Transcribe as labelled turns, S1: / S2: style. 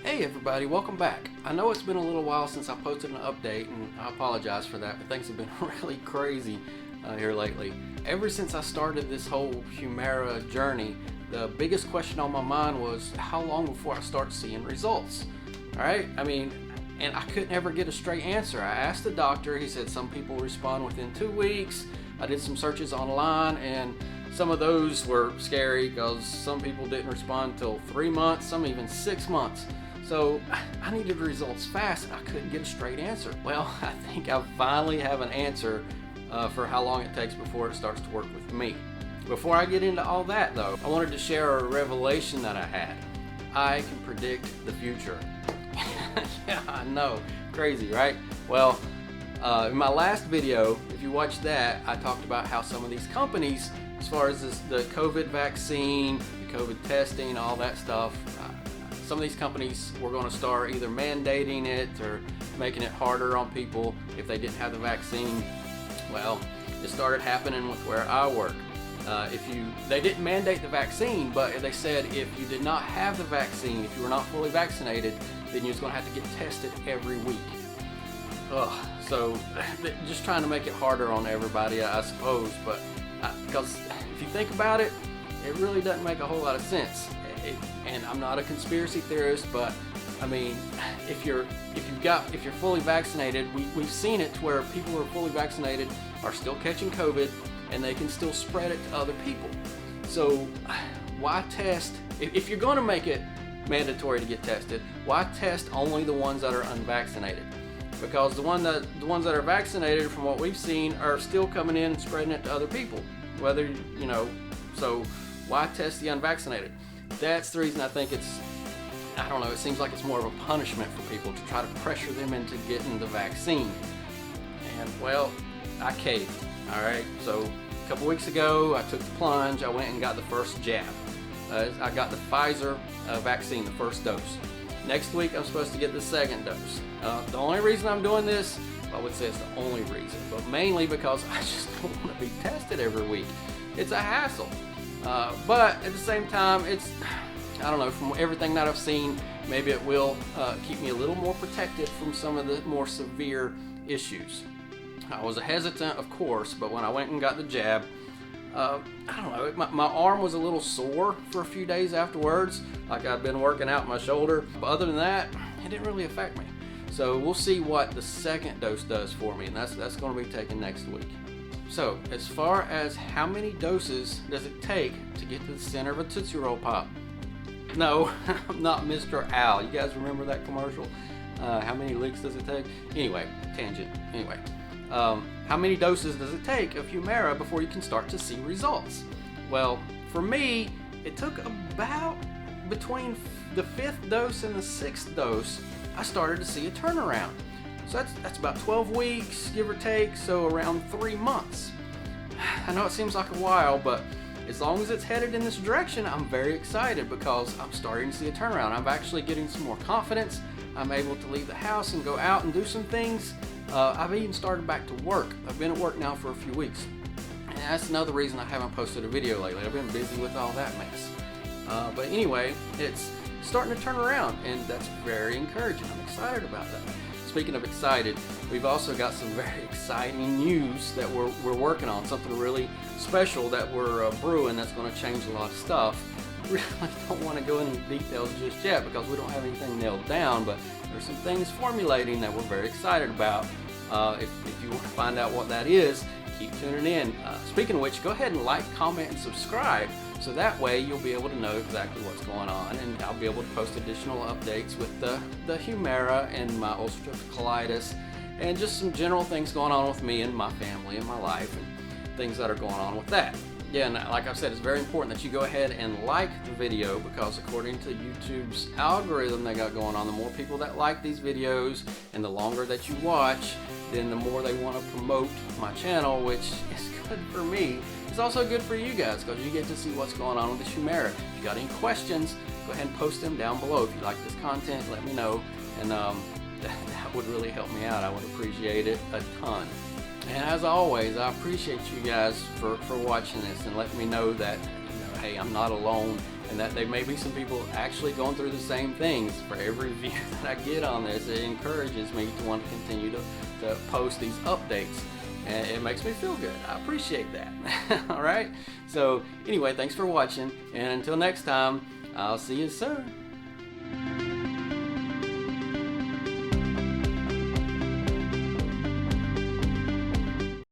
S1: Hey everybody, welcome back. I know it's been a little while since I posted an update, and I apologize for that, but things have been really crazy here lately. Ever since I started this whole Humira journey, the biggest question on my mind was how long before I start seeing results? Alright, and I couldn't ever get a straight answer. I asked the doctor, he said some people respond within 2 weeks. I did some searches online, and some of those were scary because some people didn't respond until 3 months, some even 6 months. So I needed results fast, and I couldn't get a straight answer. Well, I think I finally have an answer for how long it takes before it starts to work with me. Before I get into all that though, I wanted to share a revelation that I had. I can predict the future. Yeah, I know, crazy, right? Well, in my last video, if you watched that, I talked about how some of these companies, as far as the COVID vaccine, the COVID testing, all that stuff, some of these companies were going to start either mandating it or making it harder on people if they didn't have the vaccine. Well, it started happening with where I work. They didn't mandate the vaccine, but they said if you did not have the vaccine, if you were not fully vaccinated, then you was going to have to get tested every week. Ugh. So just trying to make it harder on everybody, I suppose, but because if you think about it, it really doesn't make a whole lot of sense. And I'm not a conspiracy theorist, but I mean, if you're fully vaccinated, we've seen it to where people who are fully vaccinated are still catching COVID, and they can still spread it to other people. So why test? If you're going to make it mandatory to get tested, why test only the ones that are unvaccinated? Because the ones that are vaccinated, from what we've seen, are still coming in and spreading it to other people. So why test the unvaccinated? That's the reason I think it seems like it's more of a punishment for people to try to pressure them into getting the vaccine. And well, I caved, all right? So a couple weeks ago, I took the plunge. I went and got the first jab. I got the Pfizer vaccine, the first dose. Next week, I'm supposed to get the second dose. The only reason I'm doing this, I would say it's the only reason, but mainly because I just don't want to be tested every week. It's a hassle. But at the same time, I don't know, from everything that I've seen, maybe it will keep me a little more protected from some of the more severe issues. I was hesitant, of course, but when I went and got the jab, I don't know, my arm was a little sore for a few days afterwards, like I'd been working out my shoulder. But other than that, it didn't really affect me. So we'll see what the second dose does for me, and that's going to be taken next week. So as far as how many doses does it take to get to the center of a Tootsie Roll Pop? No, I'm not Mr. Al. You guys remember that commercial? How many licks does it take? Anyway, tangent. Anyway, how many doses does it take of Humira before you can start to see results? Well, for me, it took about between the 5th dose and the 6th dose, I started to see a turnaround. So that's about 12 weeks, give or take, so around 3 months. I know it seems like a while, but as long as it's headed in this direction, I'm very excited because I'm starting to see a turnaround. I'm actually getting some more confidence. I'm able to leave the house and go out and do some things. I've even started back to work. I've been at work now for a few weeks. And that's another reason I haven't posted a video lately. I've been busy with all that mess. But anyway, it's starting to turn around, and that's very encouraging. I'm excited about that. Speaking of excited, we've also got some very exciting news that we're working on, something really special that we're brewing that's going to change a lot of stuff. I really don't want to go into details just yet because we don't have anything nailed down, but there's some things formulating that we're very excited about. If you want to find out what that is, keep tuning in. Speaking of which, go ahead and like, comment, and subscribe, so that way you'll be able to know exactly what's going on, and I'll be able to post additional updates with the Humira and my ulcerative colitis, and just some general things going on with me and my family and my life, and things that are going on with that. Yeah, and like I've said, it's very important that you go ahead and like the video, because according to YouTube's algorithm they got going on, the more people that like these videos and the longer that you watch, then the more they want to promote my channel, which is good for me. It's also good for you guys because you get to see what's going on with the Humira. If you got any questions, go ahead and post them down below. If you like this content, let me know, and that would really help me out. I would appreciate it a ton. And as always, I appreciate you guys for watching this and letting me know that, hey, I'm not alone and that there may be some people actually going through the same things. For every view that I get on this, it encourages me to want to continue to post these updates, and it makes me feel good. I appreciate that. All right, so anyway, thanks for watching, and until next time, I'll see you soon.